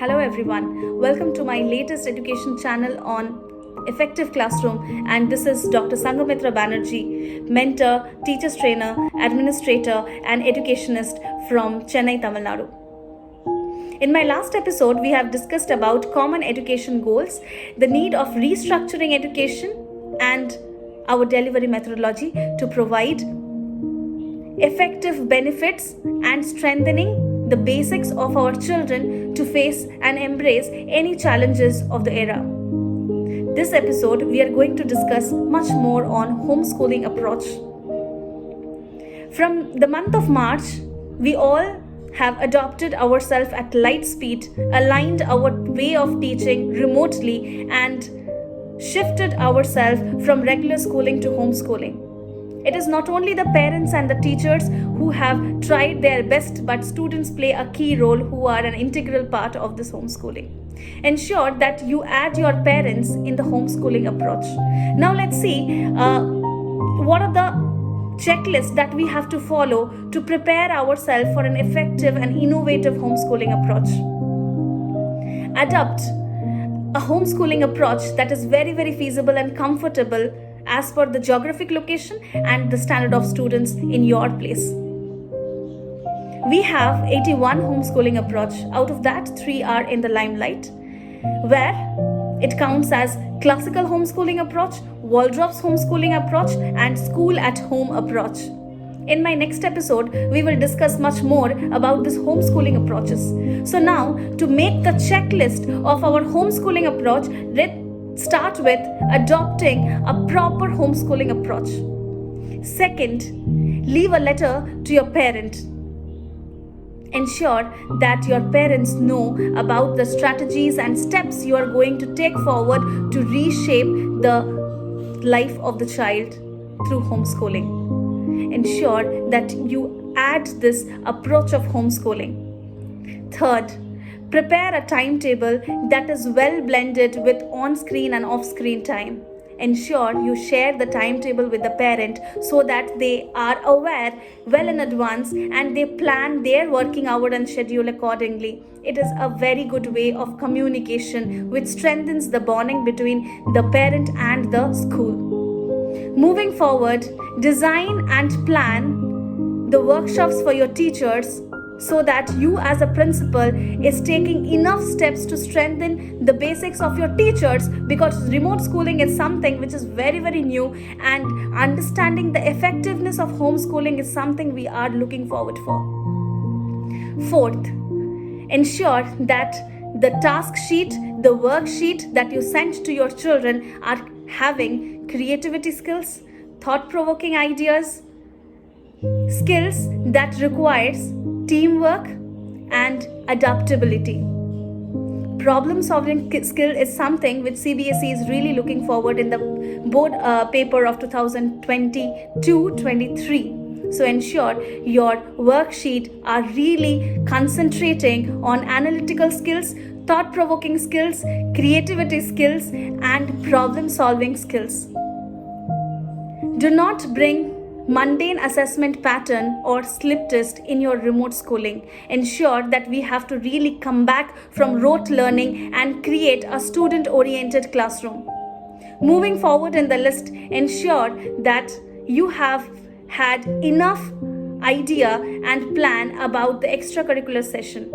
Hello everyone, welcome to my latest education channel on Effective Classroom, and this is Dr. Sanghamitra Banerjee, mentor, teachers trainer, administrator and educationist from Chennai, Tamil Nadu. In my last episode, we have discussed about common education goals, the need of restructuring education and our delivery methodology to provide effective benefits and strengthening the basics of our children to face and embrace any challenges of the era. This episode, we are going to discuss much more on homeschooling approach. From the month of March, we all have adopted ourselves at light speed, aligned our way of teaching remotely, and shifted ourselves from regular schooling to homeschooling. It is not only the parents and the teachers who have tried their best, but students play a key role who are an integral part of this homeschooling. Ensure that you add your parents in the homeschooling approach. Now let's see what are the checklists that we have to follow to prepare ourselves for an effective and innovative homeschooling approach. Adopt a homeschooling approach that is very, very feasible and comfortable as per the geographic location and the standard of students in your place. We have 81 homeschooling approach. Out of that, 3 are in the limelight, where it counts as classical homeschooling approach, Waldorf's homeschooling approach, and school at home approach. In my next episode, we will discuss much more about these homeschooling approaches. So now, to make the checklist of our homeschooling approach, let's start with adopting a proper homeschooling approach. Second, leave a letter to your parent. Ensure that your parents know about the strategies and steps you are going to take forward to reshape the life of the child through homeschooling. Ensure that you add this approach of homeschooling. Third, prepare a timetable that is well blended with on-screen and off-screen time. Ensure you share the timetable with the parent so that they are aware well in advance and they plan their working hour and schedule accordingly. It is a very good way of communication which strengthens the bonding between the parent and the school. Moving forward, design and plan the workshops for your teachers so that you as a principal is taking enough steps to strengthen the basics of your teachers, because remote schooling is something which is very, very new, and understanding the effectiveness of homeschooling is something we are looking forward for. Fourth, ensure that the task sheet, the worksheet that you send to your children are having creativity skills, thought-provoking ideas, skills that requires teamwork and adaptability. Problem solving skill is something which CBSE is really looking forward in the board paper of 2022-23. So ensure your worksheet are really concentrating on analytical skills, thought-provoking skills, creativity skills, and problem solving skills. Do not bring mundane assessment pattern or slip test in your remote schooling. Ensure that we have to really come back from rote learning and create a student-oriented classroom. Moving forward in the list, ensure that you have had enough idea and plan about the extracurricular session.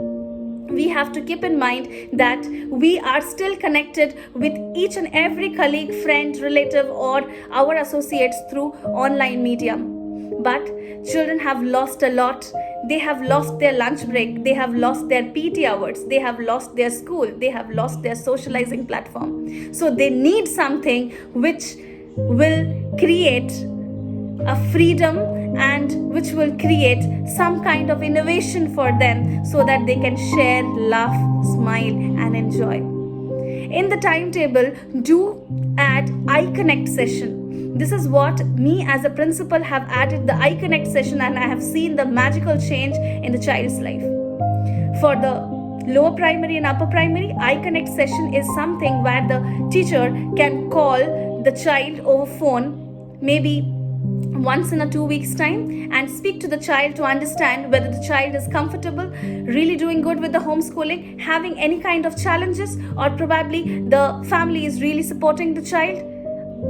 We have to keep in mind that we are still connected with each and every colleague, friend, relative, or our associates through online medium. But children have lost a lot. They have lost their lunch break. They have lost their PT hours. They have lost their school. They have lost their socializing platform. So they need something which will create a freedom and which will create some kind of innovation for them so that they can share, laugh, smile, and enjoy. In the timetable, do add Eye Connect session. This is what me as a principal have added the Eye Connect session, and I have seen the magical change in the child's life. For the lower primary and upper primary, Eye Connect session is something where the teacher can call the child over phone, maybe once in a 2 weeks time and speak to the child to understand whether the child is comfortable, really doing good with the homeschooling, having any kind of challenges, or probably the family is really supporting the child.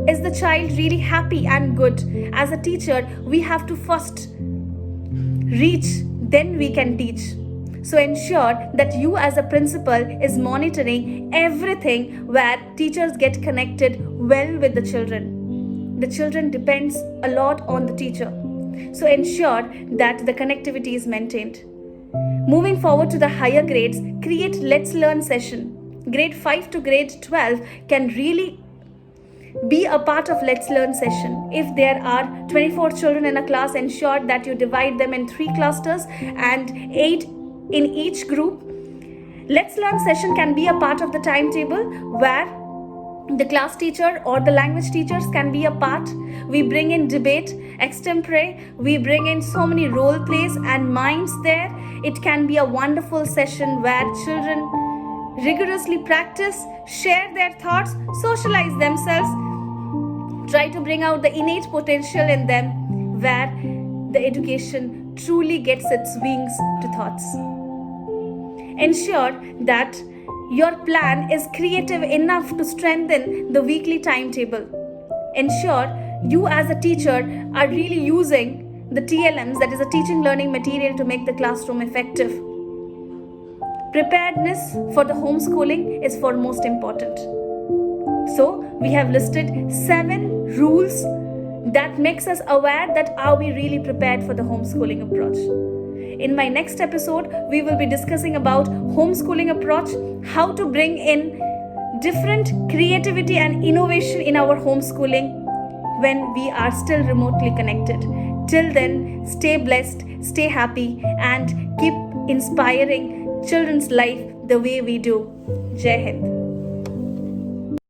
Is the child really happy and good? As a teacher, we have to first reach, then we can teach. So ensure that you as a principal is monitoring everything where teachers get connected well with the children. The children depends a lot on the teacher. So ensure that the connectivity is maintained. Moving forward to the higher grades, create Let's Learn session. Grade 5 to grade 12 can really be a part of Let's Learn session. If there are 24 children in a class, ensure that you divide them in 3 clusters and 8 in each group. Let's Learn session can be a part of the timetable where the class teacher or the language teachers can be a part. We bring in debate, extempore, we bring in so many role plays and minds there. It can be a wonderful session where children rigorously practice, share their thoughts, socialize themselves, try to bring out the innate potential in them, where the education truly gets its wings to thoughts. Ensure that your plan is creative enough to strengthen the weekly timetable. Ensure you as a teacher are really using the TLMs, that is a teaching learning material, to make the classroom effective. Preparedness for the homeschooling is foremost important. So we have listed 7 rules that makes us aware that are we really prepared for the homeschooling approach. In my next episode, we will be discussing about homeschooling approach, how to bring in different creativity and innovation in our homeschooling when we are still remotely connected. Till then, stay blessed, stay happy, and keep inspiring children's life the way we do. Jai Hind.